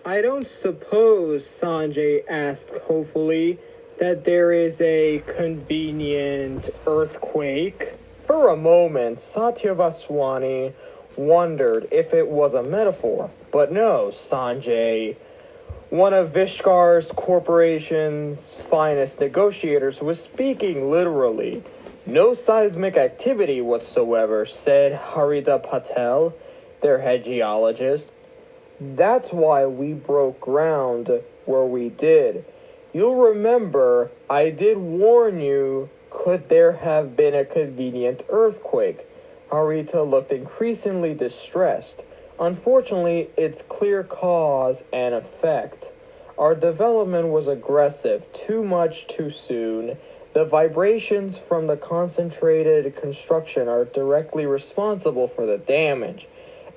I don't suppose, Sanjay asked hopefully, that there is a convenient earthquake? For a moment, Satyavaswani wondered if it was a metaphor. But no, Sanjay, one of Vishkar's corporation's finest negotiators, was speaking literally. No seismic activity whatsoever, said Harita Patel, their head geologist. That's why we broke ground where we did. You'll remember I did warn you, could there have been a convenient earthquake? Harita looked increasingly distressed. Unfortunately, it's clear cause and effect. Our development was aggressive, too much too soon. The vibrations from the concentrated construction are directly responsible for the damage.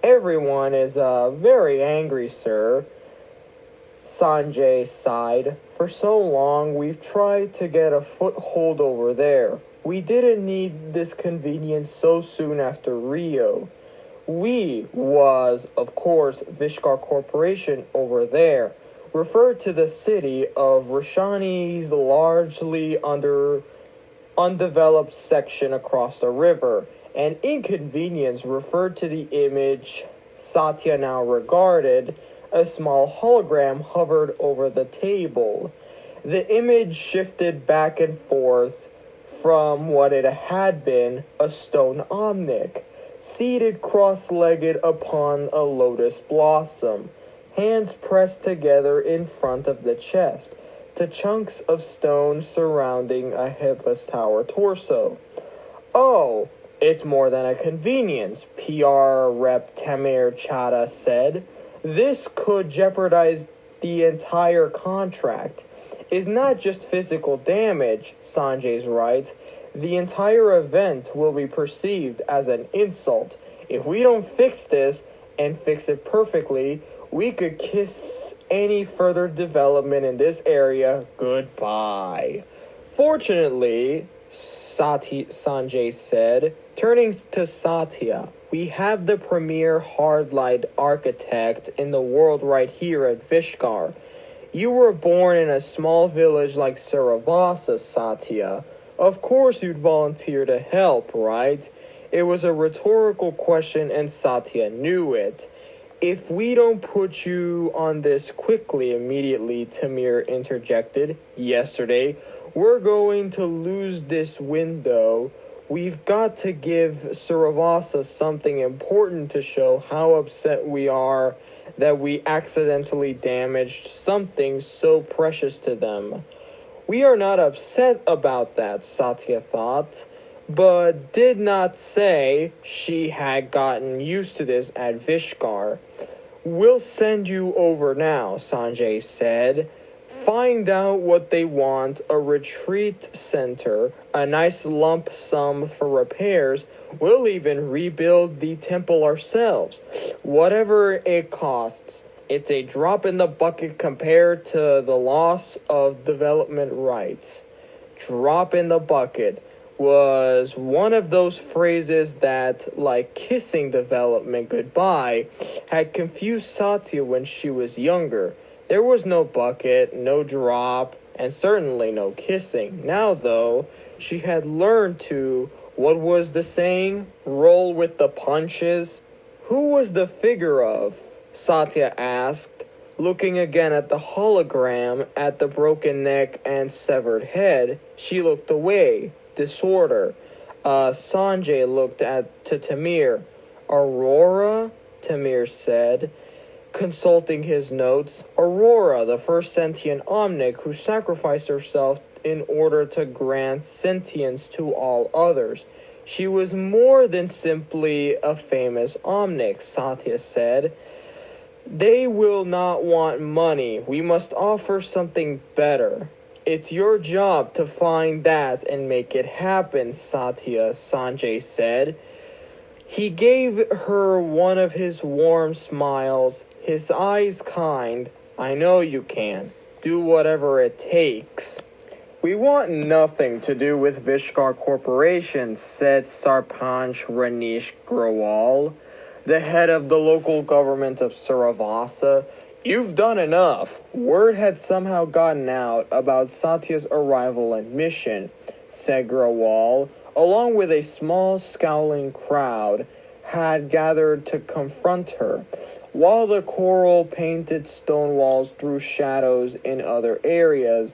Everyone is very angry, sir. Sanjay sighed. For so long, we've tried to get a foothold over there. We didn't need this convenience so soon after Rio. We was, of course, Vishkar Corporation over there, referred to the city of Rashani's largely undeveloped section across the river. And inconvenience referred to the image Satya now regarded. A small hologram hovered over the table. The image shifted back and forth from what it had been, a stone omnic, seated cross-legged upon a lotus blossom, hands pressed together in front of the chest, to chunks of stone surrounding a headless tower torso. Oh, it's more than a convenience, PR Rep Tamir Chada said. This could jeopardize the entire contract. It's not just physical damage, Sanjay's right. The entire event will be perceived as an insult. If we don't fix this, and fix it perfectly, we could kiss any further development in this area goodbye. Fortunately, Sanjay said, turning to Satya, we have the premier hard-light architect in the world right here at Vishkar. You were born in a small village like Saravasa, Satya. Of course you'd volunteer to help, right? It was a rhetorical question and Satya knew it. If we don't put you on this quickly, immediately, Tamir interjected, yesterday, we're going to lose this window. We've got to give Saravasa something important to show how upset we are that we accidentally damaged something so precious to them. We are not upset about that, Satya thought, but did not say she had gotten used to this at Vishkar. We'll send you over now, Sanjay said. Find out what they want, a retreat center, a nice lump sum for repairs. We'll even rebuild the temple ourselves. Whatever it costs. It's a drop in the bucket compared to the loss of development rights. Drop in the bucket was one of those phrases that, like kissing development goodbye, had confused Satya when she was younger. There was no bucket, no drop, and certainly no kissing. Now, though, she had learned to, what was the saying? Roll with the punches. Who was the figure of? Satya asked, looking again at the hologram, at the broken neck and severed head. She looked away. Disorder. Sanjay looked to Tamir. Aurora? Tamir said, consulting his notes. Aurora, the first sentient omnic who sacrificed herself in order to grant sentience to all others. She was more than simply a famous omnic, Satya said. They will not want money. We must offer something better. It's your job to find that and make it happen, Satya, Sanjay said. He gave her one of his warm smiles, his eyes kind. I know you can. Do whatever it takes. We want nothing to do with Vishkar Corporation, said Sarpanch Ranish Growal, the head of the local government of Saravasa. You've done enough. Word had somehow gotten out about Satya's arrival and mission, said Grawal, along with a small scowling crowd had gathered to confront her, while the coral painted stone walls threw shadows in other areas.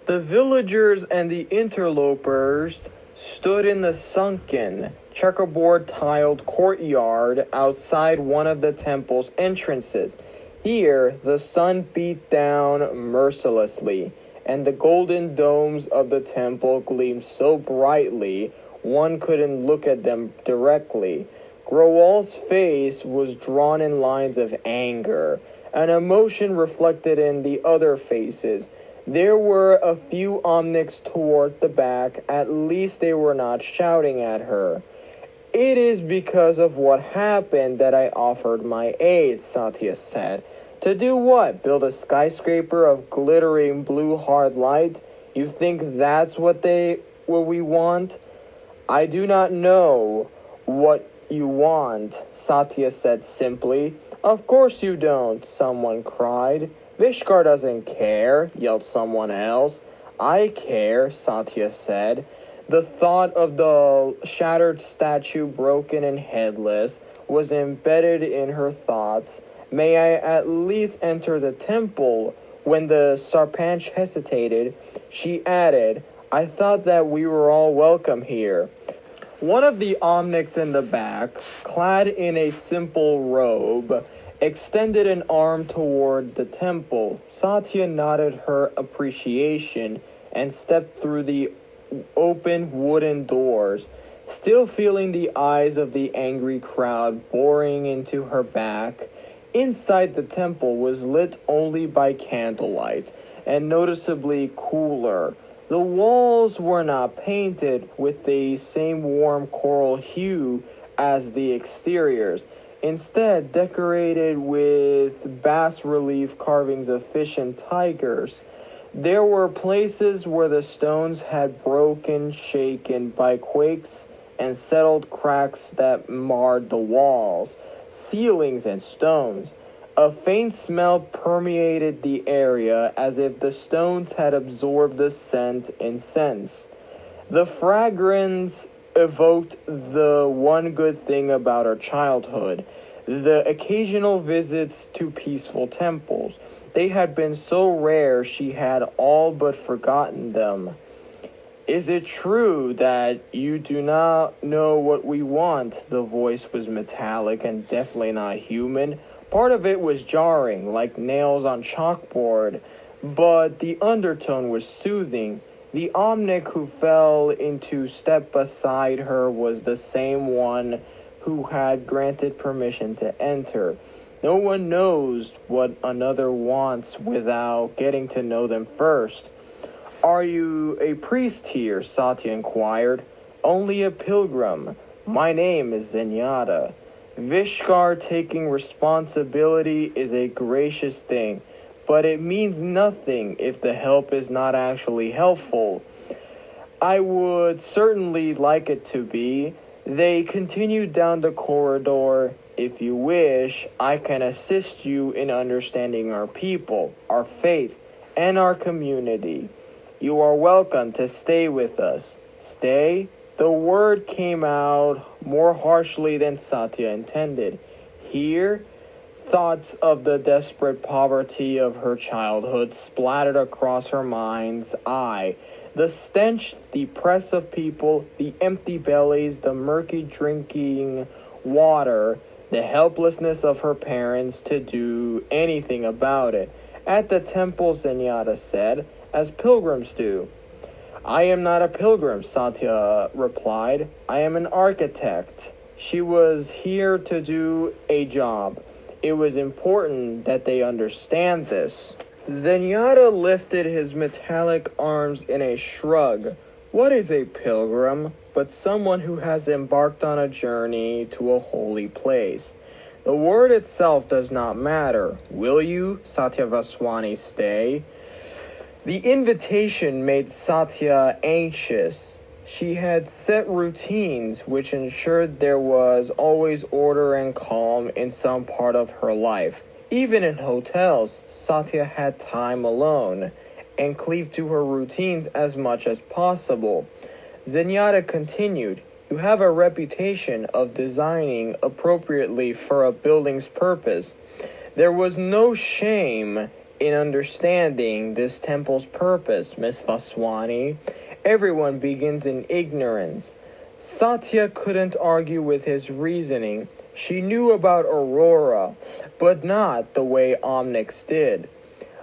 The villagers and the interlopers stood in the sunken, checkerboard tiled courtyard outside one of the temple's entrances. Here, the sun beat down mercilessly, and the golden domes of the temple gleamed so brightly one couldn't look at them directly. Growal's face was drawn in lines of anger, an emotion reflected in the other faces. There were a few omnics toward the back, at least they were not shouting at her. It is because of what happened that I offered my aid, Satya said. To do what? Build a skyscraper of glittering blue hard light? You think that's what we want? I do not know what you want, Satya said simply. Of course you don't, someone cried. Vishkar doesn't care, yelled someone else. I care, Satya said. The thought of the shattered statue, broken and headless, was embedded in her thoughts. May I at least enter the temple? When the Sarpanch hesitated, she added, I thought that we were all welcome here. One of the omnics in the back, clad in a simple robe, extended an arm toward the temple. Satya nodded her appreciation and stepped through the open wooden doors, still feeling the eyes of the angry crowd boring into her back. Inside the temple was lit only by candlelight, and noticeably cooler. The walls were not painted with the same warm coral hue as the exteriors, instead decorated with bas-relief carvings of fish and tigers. There were places where the stones had broken, shaken by quakes, and settled cracks that marred the walls, ceilings, and stones. A faint smell permeated the area as if the stones had absorbed the scent incense. The fragrance evoked the one good thing about her childhood, the occasional visits to peaceful temples. They had been so rare she had all but forgotten them. Is it true that you do not know what we want? The voice was metallic and definitely not human. Part of it was jarring, like nails on chalkboard, but the undertone was soothing. The omnic who fell into step beside her was the same one who had granted permission to enter. No one knows what another wants without getting to know them first. Are you a priest here? Satya inquired. Only a pilgrim. My name is Zenyatta. Vishkar taking responsibility is a gracious thing, but it means nothing if the help is not actually helpful. I would certainly like it to be. They continued down the corridor. If you wish, I can assist you in understanding our people, our faith, and our community. You are welcome to stay with us. Stay? The word came out more harshly than Satya intended. Here, thoughts of the desperate poverty of her childhood splattered across her mind's eye. The stench, the press of people, the empty bellies, the murky drinking water, the helplessness of her parents to do anything about it. At the temple, Zenyatta said, as pilgrims do. I am not a pilgrim, Satya replied. I am an architect. She was here to do a job. It was important that they understand this. Zenyatta lifted his metallic arms in a shrug. What is a pilgrim but someone who has embarked on a journey to a holy place? The word itself does not matter. Will you, Satyavaswani, stay? The invitation made Satya anxious. She had set routines which ensured there was always order and calm in some part of her life. Even in hotels, Satya had time alone and cleaved to her routines as much as possible. Zenyatta continued, "You have a reputation of designing appropriately for a building's purpose. There was no shame in understanding this temple's purpose, Miss Vaswani. Everyone begins in ignorance." Satya couldn't argue with his reasoning. She knew about Aurora, but not the way Omnix did.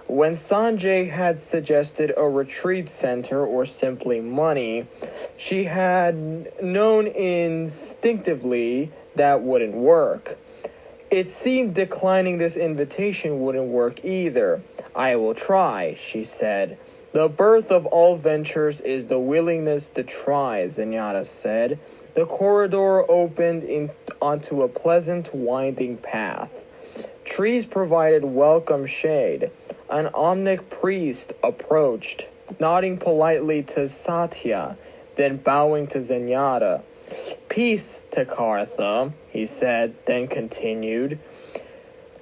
When Sanjay had suggested a retreat center or simply money, she had known instinctively that wouldn't work. It seemed declining this invitation wouldn't work either. "I will try," she said. "The birth of all ventures is the willingness to try," Zenyatta said. The corridor opened onto a pleasant, winding path. Trees provided welcome shade. An Omnic priest approached, nodding politely to Satya, then bowing to Zenyatta. "Peace, Takartha," he said, then continued.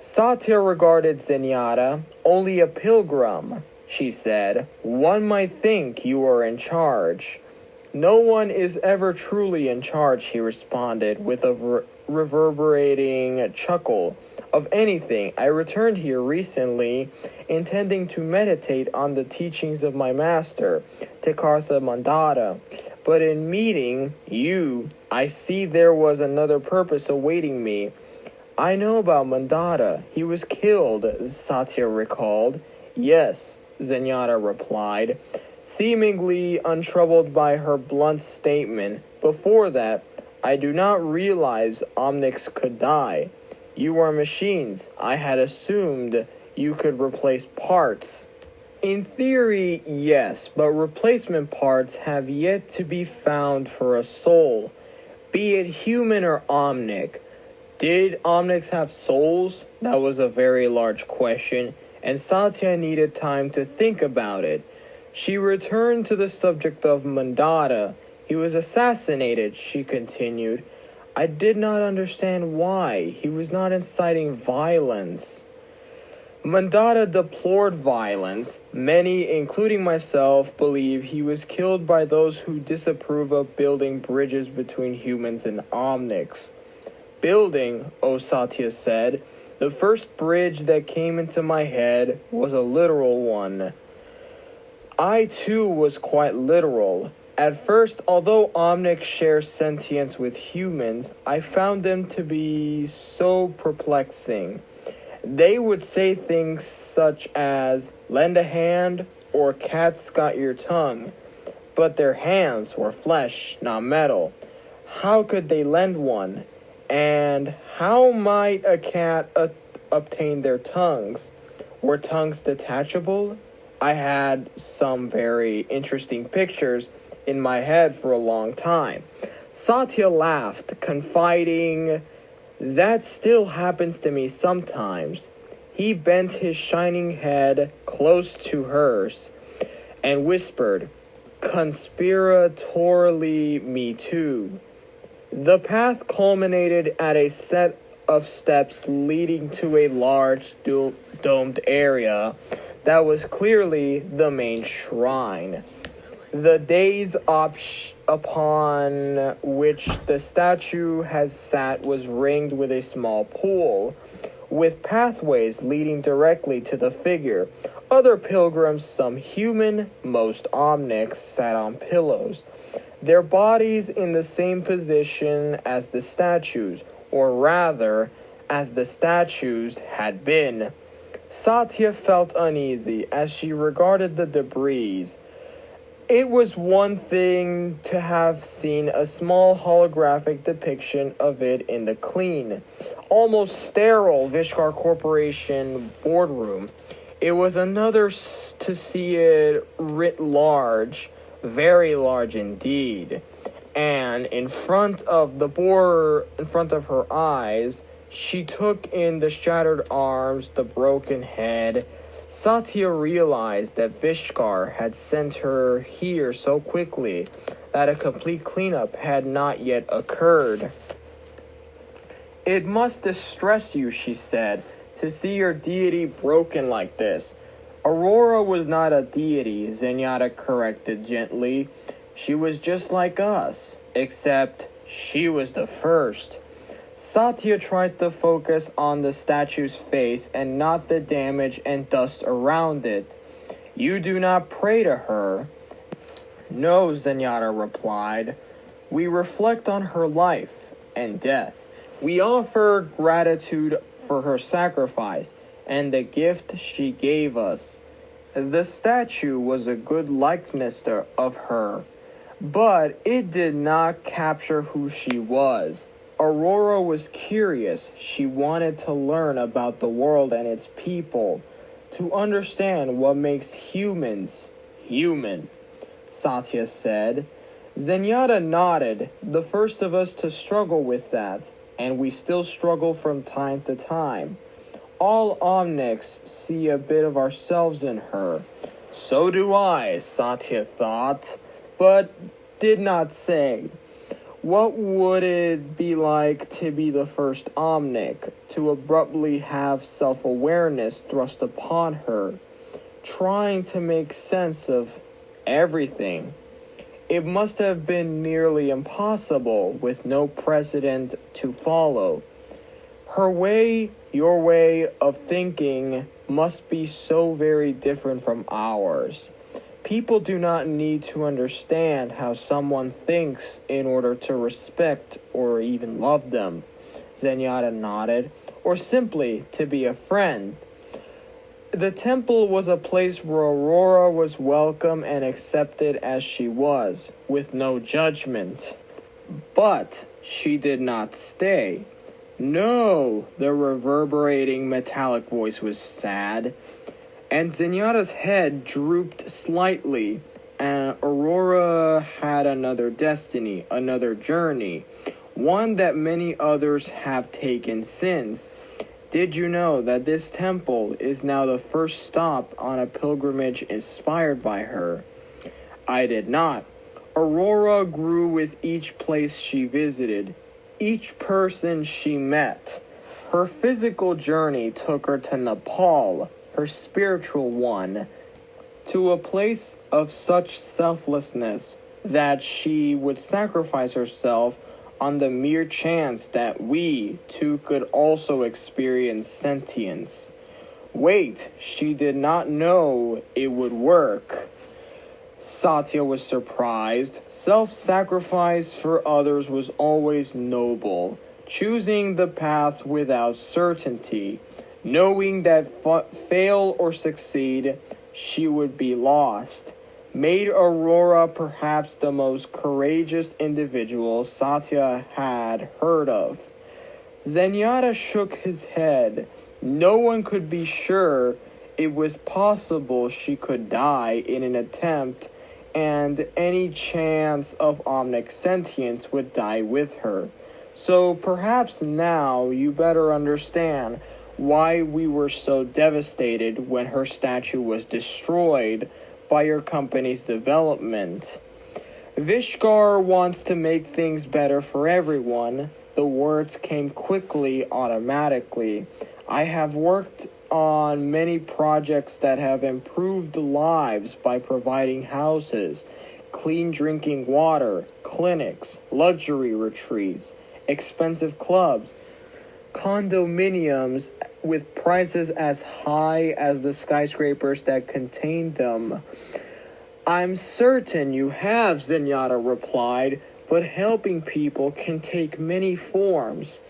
Satya regarded Zenyatta. "Only a pilgrim," she said. "One might think you are in charge." "No one is ever truly in charge," he responded with a reverberating chuckle. "Of anything. I returned here recently, intending to meditate on the teachings of my master, Takartha Mandata. But in meeting you, I see there was another purpose awaiting me." "I know about Mandata. He was killed," Satya recalled. "Yes," Zenyatta replied, seemingly untroubled by her blunt statement. "Before that, I do not realize Omnix could die. You are machines. I had assumed you could replace parts." "In theory, yes, but replacement parts have yet to be found for a soul, be it human or Omnic." Did Omnics have souls? That was a very large question, and Satya needed time to think about it. She returned to the subject of Mandata. "He was assassinated," she continued. "I did not understand why. He was not inciting violence." Mandata deplored violence. Many, including myself, believe he was killed by those who disapprove of building bridges between humans and Omnics. "Building," Satya said. "The first bridge that came into my head was a literal one." I too was quite literal. At first, although Omnics share sentience with humans, I found them to be so perplexing. They would say things such as, "Lend a hand," or "Cat's got your tongue." But their hands were flesh, not metal. How could they lend one? And how might a cat obtain their tongues? Were tongues detachable? I had some very interesting pictures in my head for a long time. Satya laughed, confiding, "That still happens to me sometimes." He bent his shining head close to hers and whispered, "Conspiratorially, me too." The path culminated at a set of steps leading to a large domed area that was clearly the main shrine. The dais upon which the statue had sat was ringed with a small pool, with pathways leading directly to the figure. Other pilgrims, some human, most Omnics, sat on pillows, their bodies in the same position as the statues, or rather, as the statues had been. Satya felt uneasy as she regarded the debris. It was one thing to have seen a small holographic depiction of it in the clean, almost sterile Vishkar Corporation boardroom. It was another to see it writ large, very large indeed, and in front of her eyes, she took in the shattered arms, the broken head. Satya realized that Vishkar had sent her here so quickly that a complete cleanup had not yet occurred. "It must distress you," she said, to see your deity broken like this. Aurora was not a deity, Zenyatta corrected gently. She was just like us, except she was the first. Satya tried to focus on the statue's face and not the damage and dust around it. You do not pray to her. No, Zenyatta replied. We reflect on her life and death. We offer gratitude for her sacrifice and the gift she gave us. The statue was a good likeness of her, but it did not capture who she was. Aurora was curious. She wanted to learn about the world and its people, to understand what makes humans human, Satya said. Zenyatta nodded, the first of us to struggle with that, and we still struggle from time to time. All Omnics see a bit of ourselves in her. So do I, Satya thought, but did not say. What would it be like to be the first Omnic, to abruptly have self-awareness thrust upon her, trying to make sense of everything? It must have been nearly impossible, with no precedent to follow. Her way, your way of thinking must be so very different from ours. People do not need to understand how someone thinks in order to respect or even love them, Zenyatta nodded, or simply to be a friend. The temple was a place where Aurora was welcome and accepted as she was, with no judgment. But she did not stay. No, the reverberating metallic voice was sad, and Zenyatta's head drooped slightly, and Aurora had another destiny, another journey, one that many others have taken since. Did you know that this temple is now the first stop on a pilgrimage inspired by her? I did not. Aurora grew with each place she visited, each person she met. Her physical journey took her to Nepal, her spiritual one, to a place of such selflessness that she would sacrifice herself on the mere chance that we, too, could also experience sentience. Wait, she did not know it would work. Satya was surprised. Self-sacrifice for others was always noble. Choosing the path without certainty, knowing that fail or succeed, she would be lost, made Aurora perhaps the most courageous individual Satya had heard of. Zenyatta shook his head. No one could be sure it was possible she could die in an attempt, and any chance of Omnic sentience would die with her. So perhaps now you better understand why we were so devastated when her statue was destroyed by your company's development. Vishkar wants to make things better for everyone. The words came quickly, automatically. I have worked on many projects that have improved lives by providing houses, clean drinking water, clinics, luxury retreats, expensive clubs, condominiums with prices as high as the skyscrapers that contain them. I'm certain you have, Zenyatta replied, but helping people can take many forms.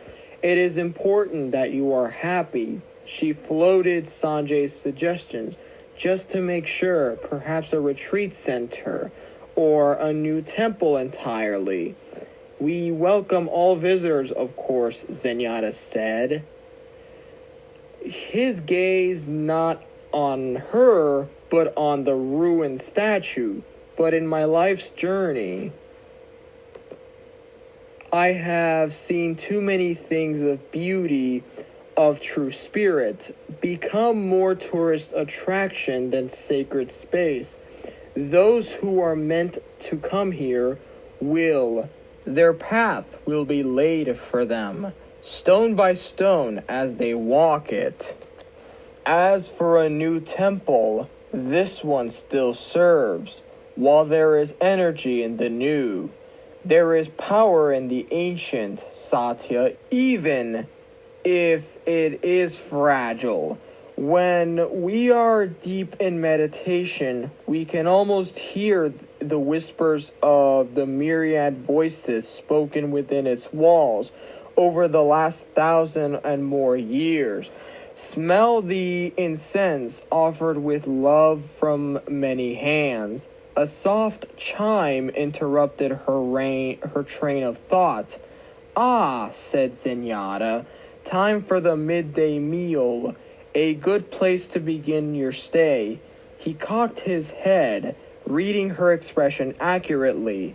It is important that you are happy. She floated Sanjay's suggestions just to make sure, perhaps a retreat center or a new temple entirely. We welcome all visitors, of course, Zenyatta said. His gaze not on her, but on the ruined statue. But in my life's journey, I have seen too many things of beauty, of true spirit, become more tourist attraction than sacred space. Those who are meant to come here will. Their path will be laid for them. stone by stone as they walk it. As for a new temple, this one still serves. While there is energy in the new, there is power in the ancient, Satya, even if it is fragile. When we are deep in meditation, we can almost hear the whispers of the myriad voices spoken within its walls over the last 1,000 and more years. Smell the incense offered with love from many hands. A soft chime interrupted her train of thought. "Ah," said Zenyatta, "time for the midday meal. A good place to begin your stay." He cocked his head, reading her expression accurately.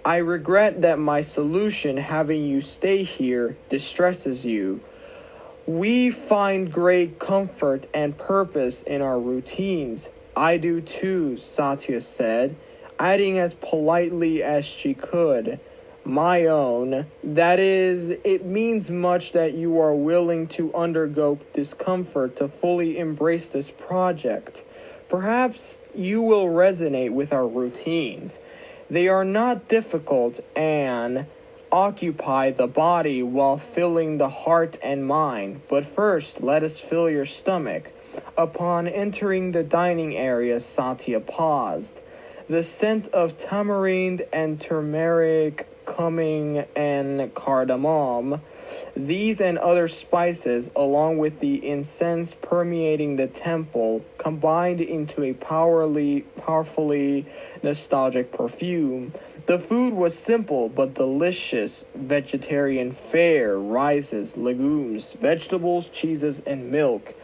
"I regret that my solution, having you stay here, distresses you. We find great comfort and purpose in our routines." "I do too," Satya said, adding as politely as she could, "My own. That is, it means much that you are willing to undergo discomfort to fully embrace this project. Perhaps you will resonate with our routines. They are not difficult and occupy the body while filling the heart and mind. But first, let us fill your stomach." Upon entering the dining area, Satya paused. The scent of tamarind and turmeric, cumin and cardamom, these and other spices, along with the incense permeating the temple, combined into a powerfully nostalgic perfume. The food was simple but delicious: vegetarian fare, rices, legumes, vegetables, cheeses, and milk.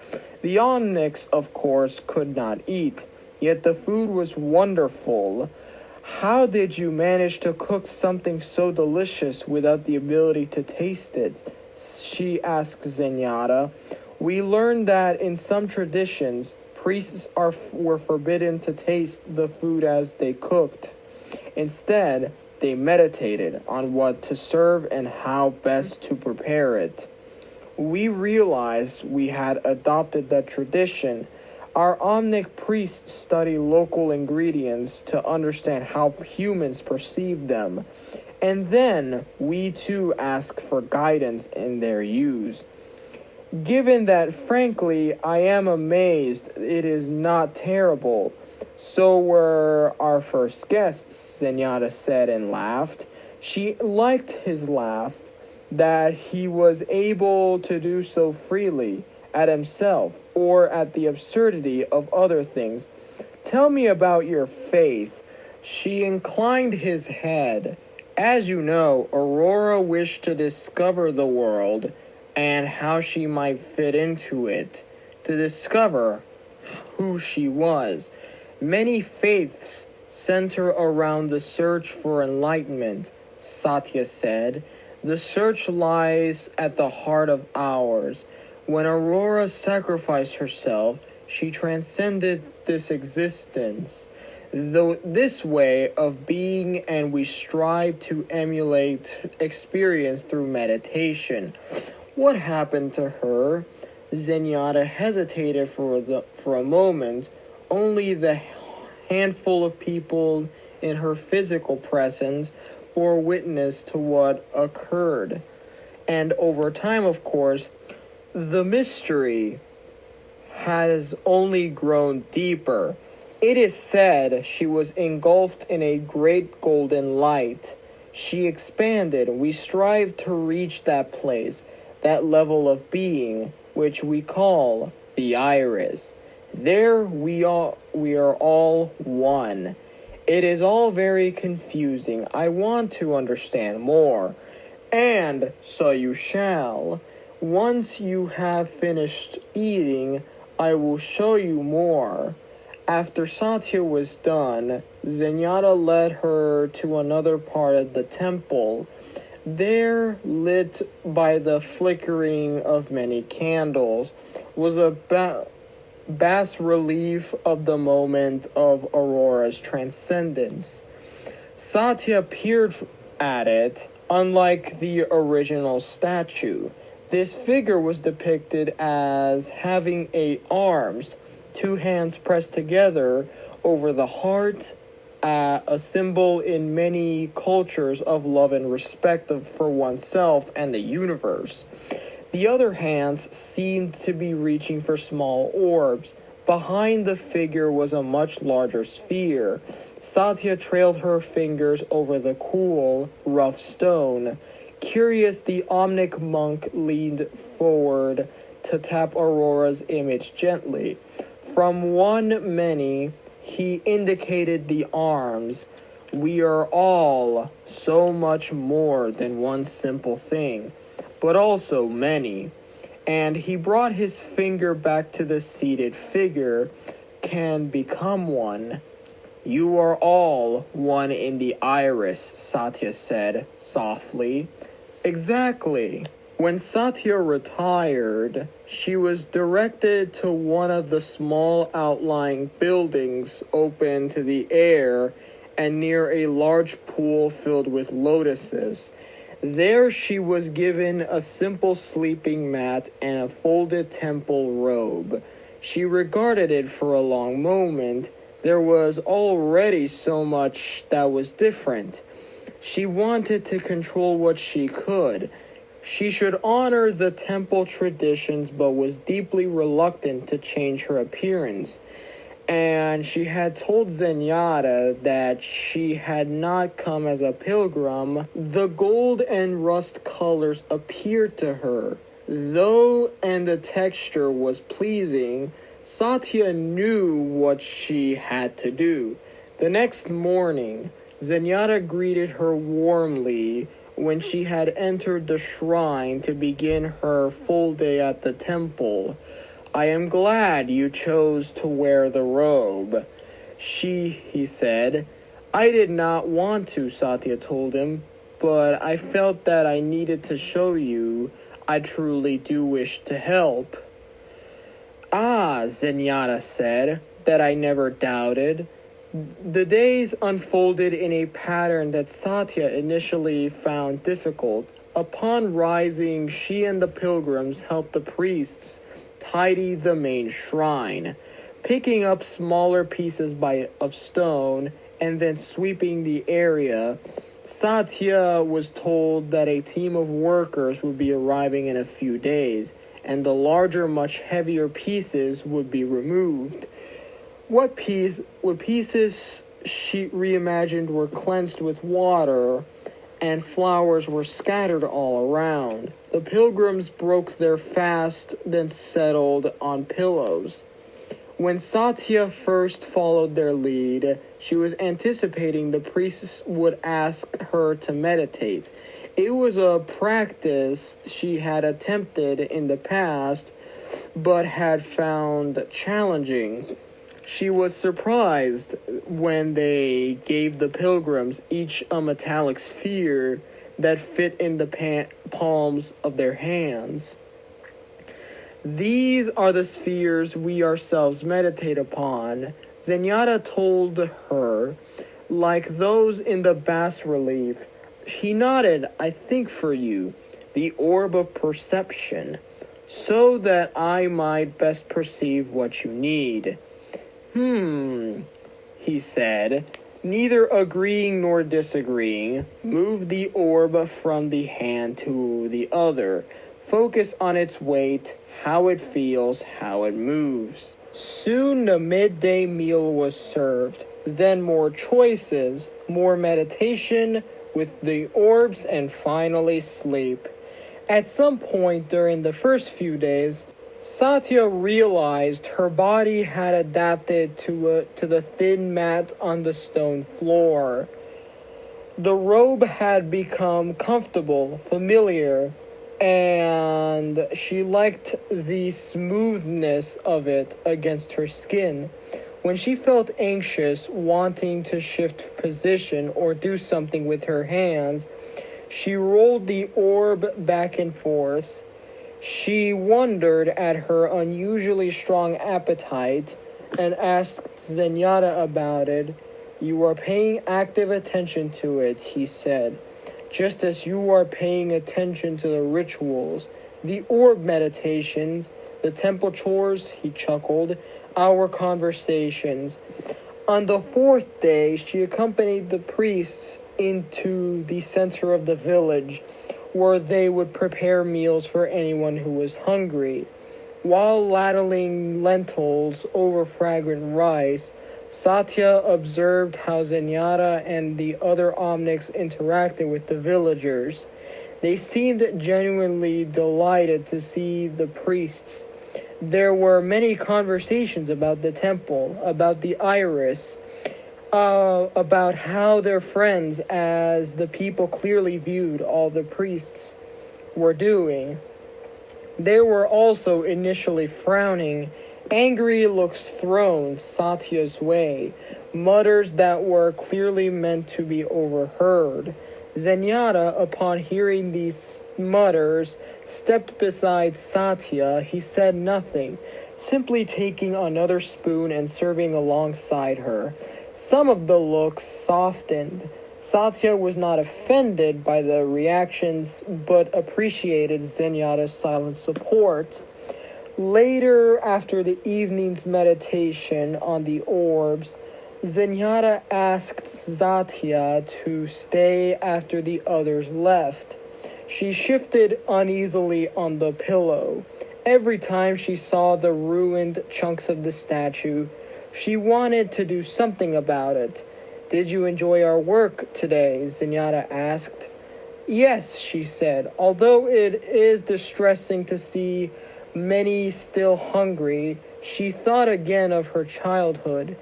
The onyx, of course, could not eat, yet the food was wonderful. "How did you manage to cook something so delicious without the ability to taste it?" she asked Zenyatta. "We learned that in some traditions, priests were forbidden to taste the food as they cooked. Instead, they meditated on what to serve and how best to prepare it. We realized we had adopted that tradition. Our Omnic priests study local ingredients to understand how humans perceive them, and then we too ask for guidance in their use. Given that, frankly, I am amazed it is not terrible." "So were our first guests," Zenyatta said and laughed. She liked his laugh, that he was able to do so freely, at himself, or at the absurdity of other things. "Tell me about your faith." She inclined his head. "As you know, Aurora wished to discover the world and how she might fit into it, to discover who she was. Many faiths center around the search for enlightenment," Satya said. "The search lies at the heart of ours. When Aurora sacrificed herself, she transcended this existence, this way of being, and we strive to emulate experience through meditation." "What happened to her?" Zenyatta hesitated for a moment. Only the handful of people in her physical presence bore witness to what occurred. And over time, of course, the mystery has only grown deeper. It is said she was engulfed in a great golden light. She expanded. We strive to reach that place, that level of being, which we call the iris. There we are all one. It is all very confusing. I want to understand more. And so you shall. Once you have finished eating, I will show you more." After Satya was done, Zenyatta led her to another part of the temple. There, lit by the flickering of many candles, was a bas relief of the moment of Aurora's transcendence. Satya peered at it. Unlike the original statue, This figure was depicted as having 8 arms, 2 hands pressed together over the heart, a symbol in many cultures of love and respect for oneself and the universe. The other hands seemed to be reaching for small orbs. Behind the figure was a much larger sphere. Satya trailed her fingers over the cool, rough stone. Curious, the Omnic monk leaned forward to tap Aurora's image gently. From one many, he indicated the arms. We are all so much more than one simple thing, but also many. And he brought his finger back to the seated figure. Can become one. You are all one in the iris, Satya said softly. Exactly. When Satya retired, she was directed to one of the small outlying buildings open to the air and near a large pool filled with lotuses. There she was given a simple sleeping mat and a folded temple robe. She regarded it for a long moment. There was already so much that was different. She wanted to control what she could. She should honor the temple traditions, but was deeply reluctant to change her appearance. And she had told Zenyatta that she had not come as a pilgrim. The gold and rust colors appeared to her, though, and the texture was pleasing. Satya knew what she had to do. The next morning, Zenyatta greeted her warmly when she had entered the shrine to begin her full day at the temple. I am glad you chose to wear the robe. He said. I did not want to, Satya told him, but I felt that I needed to show you I truly do wish to help. Ah, Zenyatta said, that I never doubted. The days unfolded in a pattern that Satya initially found difficult. Upon rising, she and the pilgrims helped the priests tidy the main shrine, picking up smaller pieces of stone and then sweeping the area. Satya was told that a team of workers would be arriving in a few days, and the larger, much heavier pieces would be removed. What pieces she reimagined were cleansed with water, and flowers were scattered all around. The pilgrims broke their fast, then settled on pillows. When Satya first followed their lead, she was anticipating the priests would ask her to meditate. It was a practice she had attempted in the past, but had found challenging. She was surprised when they gave the pilgrims each a metallic sphere that fit in the palms of their hands. These are the spheres we ourselves meditate upon, Zenyatta told her, like those in the bas-relief. He nodded. I think for you, the orb of perception, so that I might best perceive what you need. He said, neither agreeing nor disagreeing. Move the orb from the hand to the other. Focus on its weight, how it feels, how it moves. Soon the midday meal was served. Then more choices, more meditation with the orbs, and finally sleep. At some point during the first few days, Satya realized her body had adapted to the thin mat on the stone floor. The robe had become comfortable, familiar, and she liked the smoothness of it against her skin. When she felt anxious, wanting to shift position or do something with her hands, she rolled the orb back and forth. She wondered at her unusually strong appetite and asked Zenyatta about it. You are paying active attention to it, he said, just as you are paying attention to the rituals. The orb meditations, the temple chores, he chuckled, our conversations. On the fourth day, she accompanied the priests into the center of the village, where they would prepare meals for anyone who was hungry. While ladling lentils over fragrant rice, Satya observed how Zenyatta and the other Omnics interacted with the villagers. They seemed genuinely delighted to see the priests. There were many conversations about the temple, about the iris, about how their friends, as the people clearly viewed all the priests were doing. They were also initially frowning, angry looks thrown Satya's way, mutters that were clearly meant to be overheard. Zenyatta, upon hearing these mutters, stepped beside Satya. He said nothing, simply taking another spoon and serving alongside her. Some of the looks softened. Satya was not offended by the reactions, but appreciated Zenyatta's silent support. Later, after the evening's meditation on the orbs, Zenyatta asked Satya to stay after the others left. She shifted uneasily on the pillow. Every time she saw the ruined chunks of the statue, she wanted to do something about it. Did you enjoy our work today? Zenyatta asked. Yes, she said, although it is distressing to see many still hungry, she thought again of her childhood.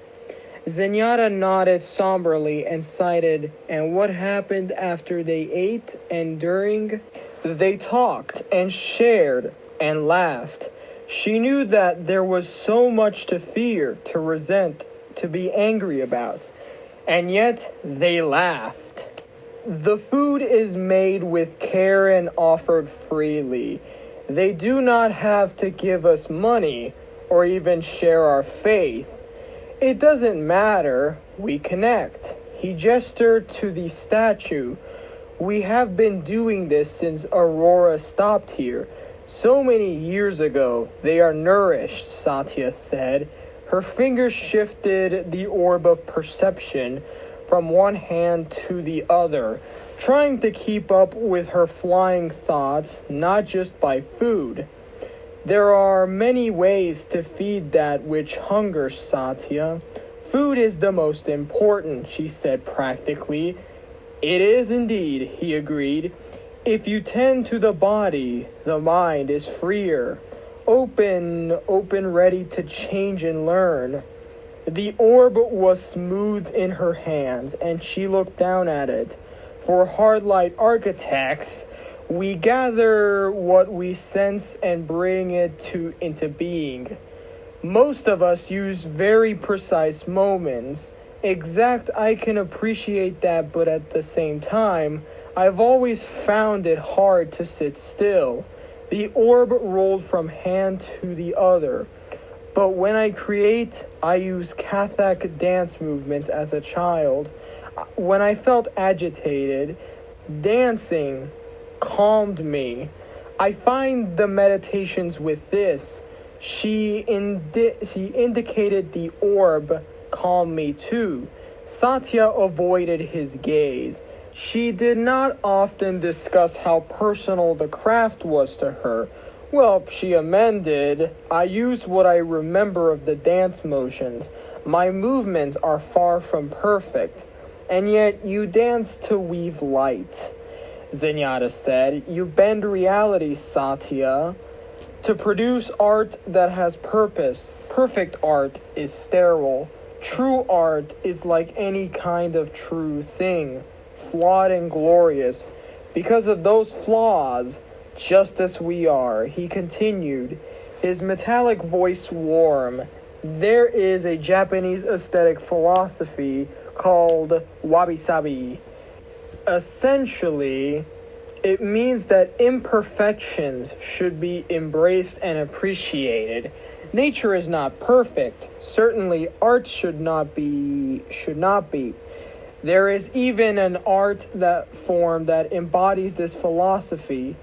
Zenyatta nodded somberly and cited, and what happened after they ate and during? They talked and shared and laughed. She knew that there was so much to fear, to resent, to be angry about. And yet they laughed. The food is made with care and offered freely. They do not have to give us money or even share our faith. It doesn't matter, we connect. He gestured to the statue. We have been doing this since Aurora stopped here. So many years ago, they are nourished, Satya said. Her fingers shifted the orb of perception from one hand to the other, trying to keep up with her flying thoughts, not just by food. There are many ways to feed that which hungers, Satya. Food is the most important, she said practically. It is indeed, he agreed. If you tend to the body, the mind is freer. Open, ready to change and learn. The orb was smooth in her hands, and she looked down at it. For hardlight architects, we gather what we sense and bring it into being. Most of us use very precise moments. Exact, I can appreciate that, but at the same time, I've always found it hard to sit still. The orb rolled from hand to the other. But when I create, I use Kathak dance movements as a child. When I felt agitated, dancing calmed me. I find the meditations with this. She indicated the orb calmed me too. Satya avoided his gaze. She did not often discuss how personal the craft was to her. Well, she amended, I use what I remember of the dance motions. My movements are far from perfect. And yet you dance to weave light. Zenyatta said, you bend reality, Satya, to produce art that has purpose. Perfect art is sterile. True art is like any kind of true thing, flawed and glorious. Because of those flaws, just as we are, he continued, his metallic voice warm. There is a Japanese aesthetic philosophy called wabi-sabi. Essentially, it means that imperfections should be embraced and appreciated. Nature is not perfect. Certainly, art should not be. There is even an art form that embodies this philosophy.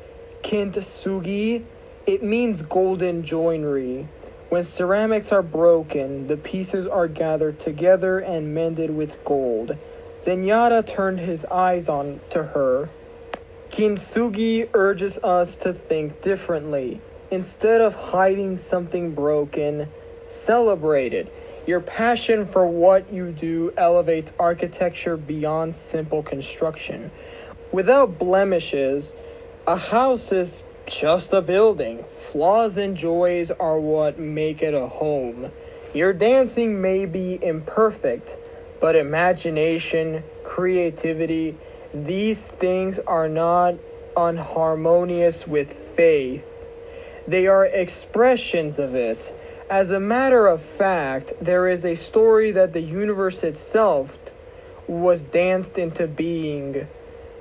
Kintsugi, it means golden joinery. When ceramics are broken, the pieces are gathered together and mended with gold. Zenyatta turned his eyes on to her. Kintsugi urges us to think differently. Instead of hiding something broken, celebrate it. Your passion for what you do elevates architecture beyond simple construction. Without blemishes, a house is just a building. Flaws and joys are what make it a home. Your dancing may be imperfect, but imagination, creativity, these things are not unharmonious with faith. They are expressions of it. As a matter of fact, there is a story that the universe itself was danced into being.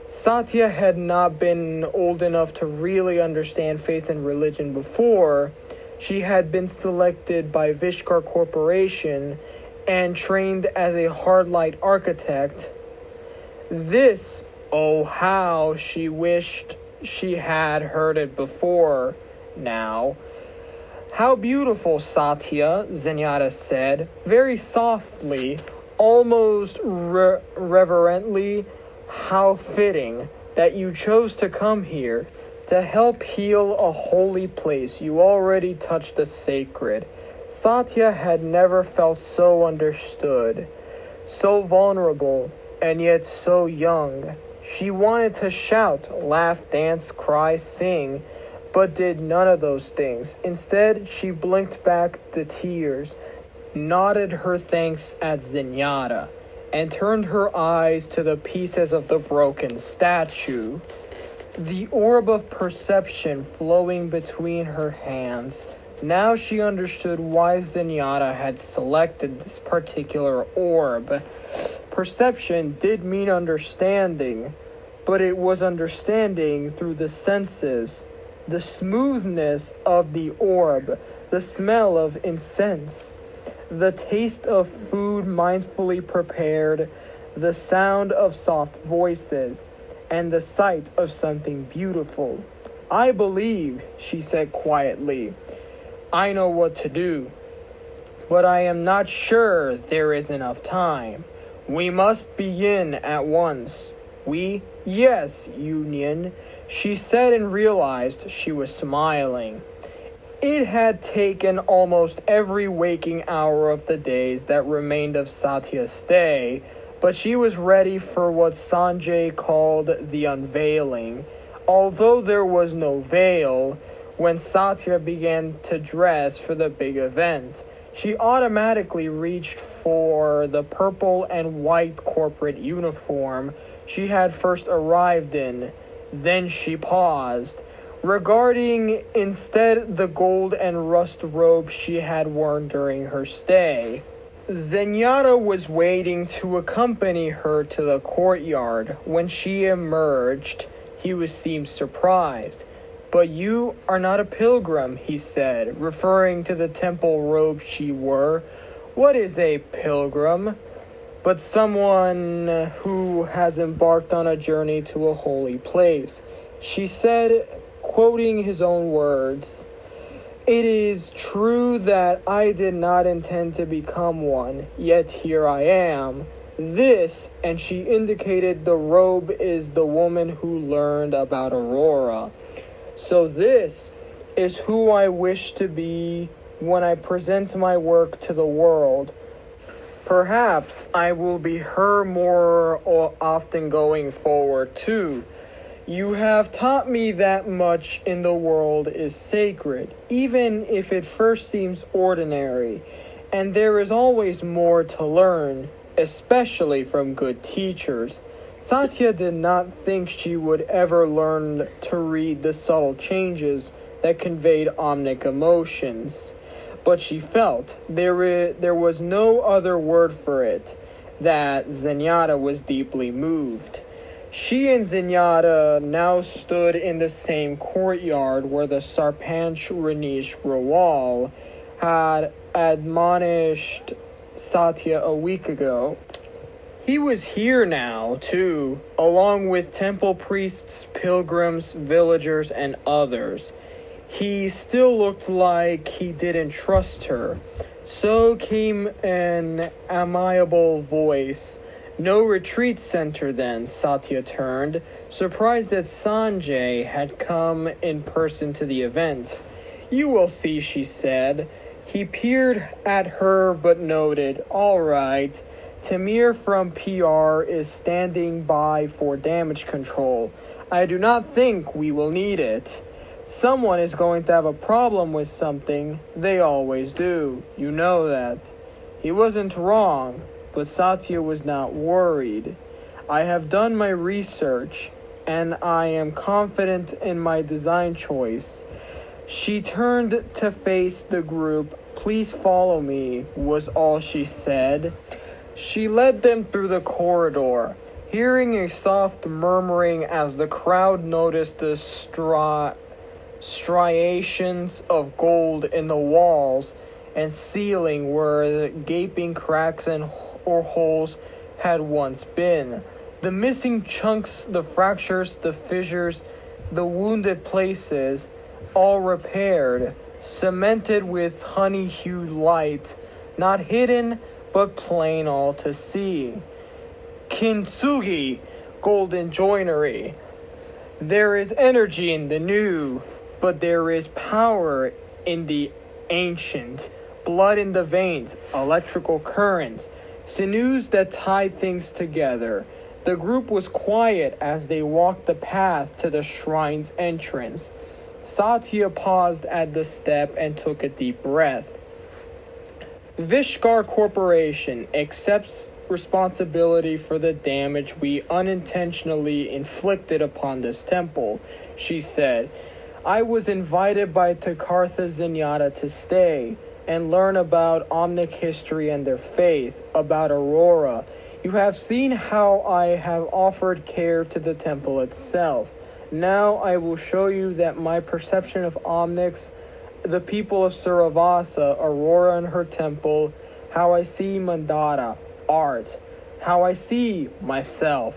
Satya had not been old enough to really understand faith and religion before. She had been selected by Vishkar Corporation and trained as a hard-light architect. This, oh how she wished she had heard it before now. How beautiful, Satya, Zenyatta said, very softly, almost reverently. How fitting that you chose to come here to help heal a holy place. You already touched the sacred. Satya had never felt so understood, so vulnerable, and yet so young. She wanted to shout, laugh, dance, cry, sing, but did none of those things. Instead, she blinked back the tears, nodded her thanks at Zenyatta, and turned her eyes to the pieces of the broken statue. The orb of perception flowing between her hands. Now she understood why Zenyatta had selected this particular orb. Perception did mean understanding, but it was understanding through the senses. The smoothness of the orb, the smell of incense, the taste of food mindfully prepared, the sound of soft voices, and the sight of something beautiful. I believe, she said quietly. I know what to do, but I am not sure there is enough time. We must begin at once. We? Yes, Union, she said and realized she was smiling. It had taken almost every waking hour of the days that remained of Satya's stay, but she was ready for what Sanjay called the unveiling. Although there was no veil, when Satya began to dress for the big event, she automatically reached for the purple and white corporate uniform she had first arrived in. Then she paused, regarding instead the gold and rust robe she had worn during her stay. Zenyatta was waiting to accompany her to the courtyard. When she emerged, he seemed surprised. But you are not a pilgrim, he said, referring to the temple robe she wore. What is a pilgrim? But someone who has embarked on a journey to a holy place. She said, quoting his own words, It is true that I did not intend to become one, yet here I am. This, and she indicated the robe, is the woman who learned about Aurora. So this is who I wish to be when I present my work to the world. Perhaps I will be her more often going forward too. You have taught me that much in the world is sacred, even if it first seems ordinary, and there is always more to learn, especially from good teachers. Satya did not think she would ever learn to read the subtle changes that conveyed omnic emotions. But she felt there was no other word for it, that Zenyatta was deeply moved. She and Zenyatta now stood in the same courtyard where the Sarpanch Ranish Rawal had admonished Satya a week ago. He was here now, too, along with temple priests, pilgrims, villagers, and others. He still looked like he didn't trust her. So came an amiable voice. No retreat center then, Satya turned, surprised that Sanjay had come in person to the event. You will see, she said. He peered at her but noted, all right. Tamir from PR is standing by for damage control. I do not think we will need it. Someone is going to have a problem with something. They always do. You know that. He wasn't wrong, but Satya was not worried. I have done my research, and I am confident in my design choice. She turned to face the group. Please follow me, was all she said. She led them through the corridor, hearing a soft murmuring as the crowd noticed the striations of gold in the walls and ceiling where the gaping cracks or holes had once been. The missing chunks, the fractures, the fissures, the wounded places, all repaired, cemented with honey-hued light, not hidden, but plain all to see. Kintsugi, golden joinery. There is energy in the new, but there is power in the ancient. Blood in the veins, electrical currents, sinews that tie things together. The group was quiet as they walked the path to the shrine's entrance. Satya paused at the step and took a deep breath. Vishkar Corporation accepts responsibility for the damage we unintentionally inflicted upon this temple, she said. I was invited by Takartha Zenyatta to stay and learn about Omnic history and their faith, about Aurora. You have seen how I have offered care to the temple itself. Now I will show you that my perception of Omnics, the people of Suravasa, Aurora and her temple, how I see Mandara, art, how I see myself.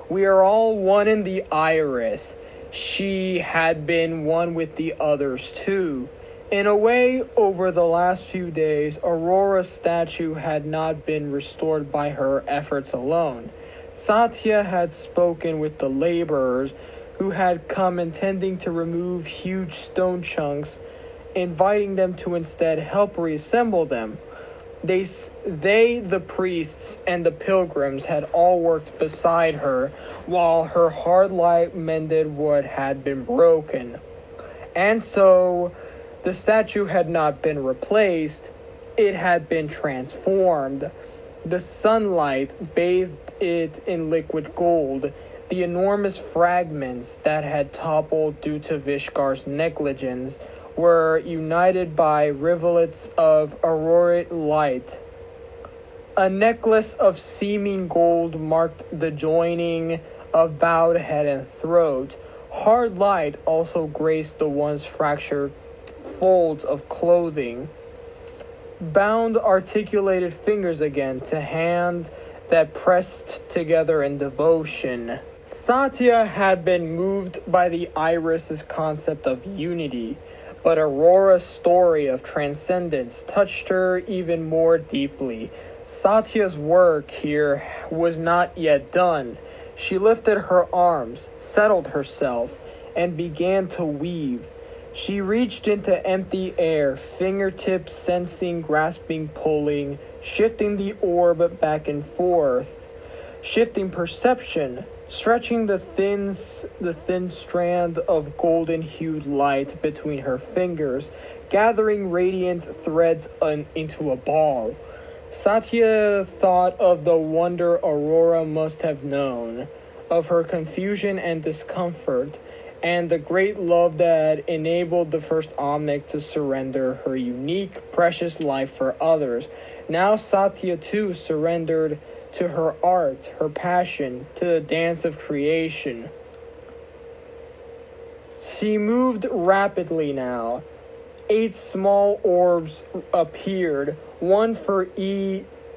We are all one in the iris. She had been one with the others too. In a way, over the last few days, Aurora's statue had not been restored by her efforts alone. Satya had spoken with the laborers who had come intending to remove huge stone chunks, inviting them to instead help reassemble them. They, the priests, and the pilgrims had all worked beside her, while her hard light mended what had been broken. And so, the statue had not been replaced, it had been transformed. The sunlight bathed it in liquid gold. The enormous fragments that had toppled due to Vishkar's negligence were united by rivulets of aurorate light. A necklace of seeming gold marked the joining of bowed head and throat. Hard light also graced the once fractured folds of clothing. Bound articulated fingers again to hands that pressed together in devotion. Satya had been moved by the iris's concept of unity, but Aurora's story of transcendence touched her even more deeply. Satya's work here was not yet done. She lifted her arms, settled herself, and began to weave. She reached into empty air, fingertips sensing, grasping, pulling, shifting the orb back and forth, shifting perception, stretching the thin strand of golden-hued light between her fingers, gathering radiant threads into a ball. Satya thought of the wonder Aurora must have known, of her confusion and discomfort, and the great love that enabled the first Omnic to surrender her unique, precious life for others. Now Satya too surrendered to her art, her passion, to the dance of creation. She moved rapidly now. 8 small orbs appeared, one for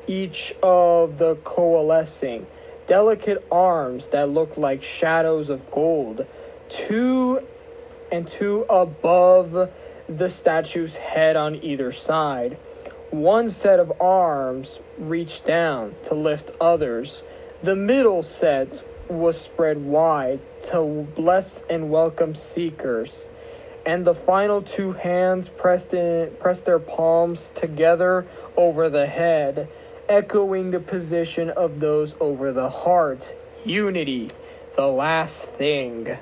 each of the coalescing, delicate arms that looked like shadows of gold, two and two above the statue's head on either side. One set of arms reached down to lift others. The middle set was spread wide to bless and welcome seekers. And the final two hands pressed their palms together over the head, echoing the position of those over the heart. Unity, the last thing.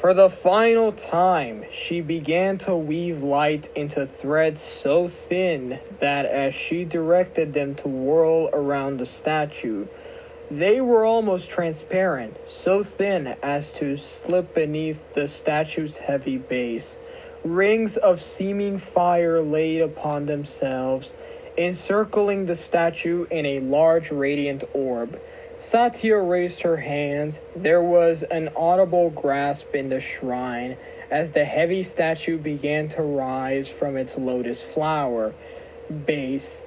For the final time, she began to weave light into threads so thin that as she directed them to whirl around the statue, they were almost transparent, so thin as to slip beneath the statue's heavy base. Rings of seeming fire laid upon themselves, encircling the statue in a large radiant orb. Satya raised her hands. There was an audible grasp in the shrine as the heavy statue began to rise from its lotus flower base.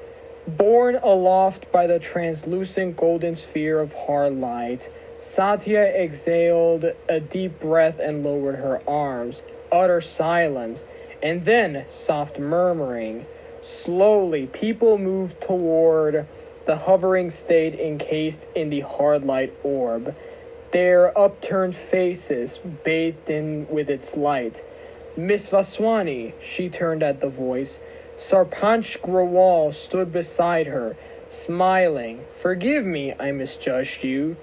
Borne aloft by the translucent golden sphere of hard light, Satya exhaled a deep breath and lowered her arms. Utter silence, and then soft murmuring. Slowly, people moved toward the hovering state encased in the hard light orb, their upturned faces bathed in with its light. Miss Vaswani, she turned at the voice. Sarpanch Grawal stood beside her, smiling. Forgive me, I misjudged you.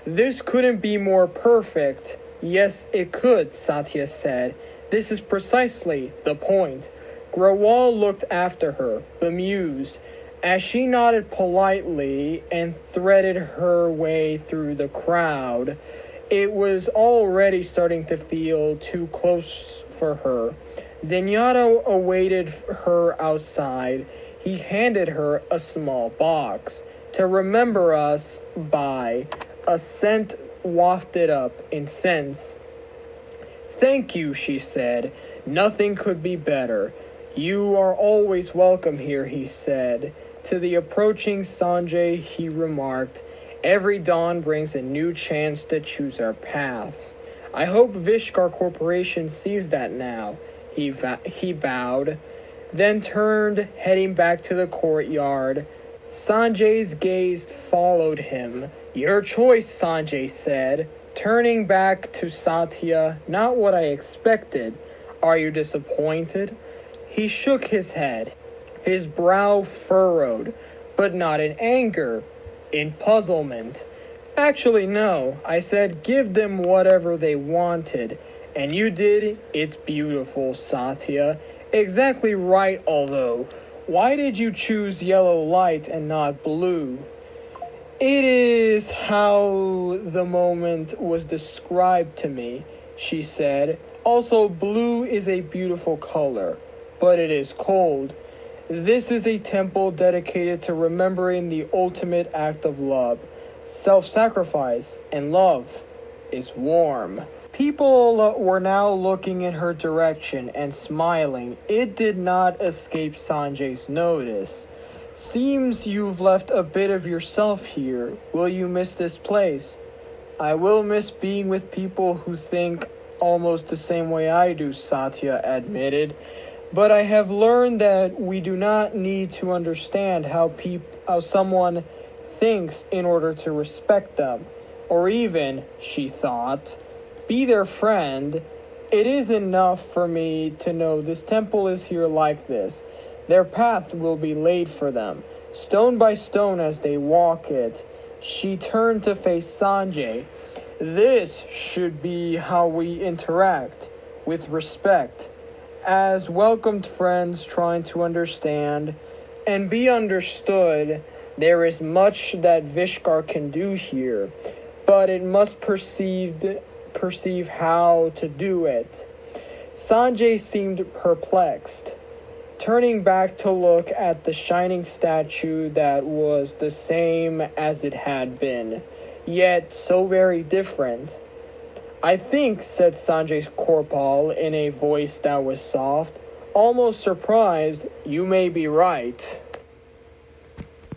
This couldn't be more perfect. Yes, it could, Satya said. This is precisely the point. Grawal looked after her, bemused, as she nodded politely and threaded her way through the crowd. It was already starting to feel too close for her. Zenyatta awaited her outside. He handed her a small box. To remember us by, a scent wafted up, incense. Thank you, she said. Nothing could be better. You are always welcome here, he said. To the approaching Sanjay, he remarked, every dawn brings a new chance to choose our paths. I hope Vishkar Corporation sees that now. He bowed, then turned, heading back to the courtyard. Sanjay's gaze followed him. Your choice, Sanjay said. Turning back to Satya, not what I expected. Are you disappointed? He shook his head, his brow furrowed, but not in anger, in puzzlement. Actually, no, I said give them whatever they wanted, and you did. It's beautiful, Satya. Exactly right, although. Why did you choose yellow light and not blue? It is how the moment was described to me, she said. Also, blue is a beautiful color, but it is cold. This is a temple dedicated to remembering the ultimate act of love, self-sacrifice, and love is warm. People were now looking in her direction and smiling. It did not escape Sanjay's notice. Seems you've left a bit of yourself here. Will you miss this place? I will miss being with people who think almost the same way I do, Satya admitted. But I have learned that we do not need to understand how someone thinks in order to respect them. Or even, she thought, be their friend. It is enough for me to know this temple is here like this. Their path will be laid for them, stone by stone as they walk it. She turned to face Sanjay. This should be how we interact, with respect, as welcomed friends trying to understand and be understood. There is much that Vishkar can do here, but it must perceive how to do it. Sanjay seemed perplexed, turning back to look at the shining statue that was the same as it had been, yet so very different. I think, said Sanjay Korpal in a voice that was soft, almost surprised, you may be right.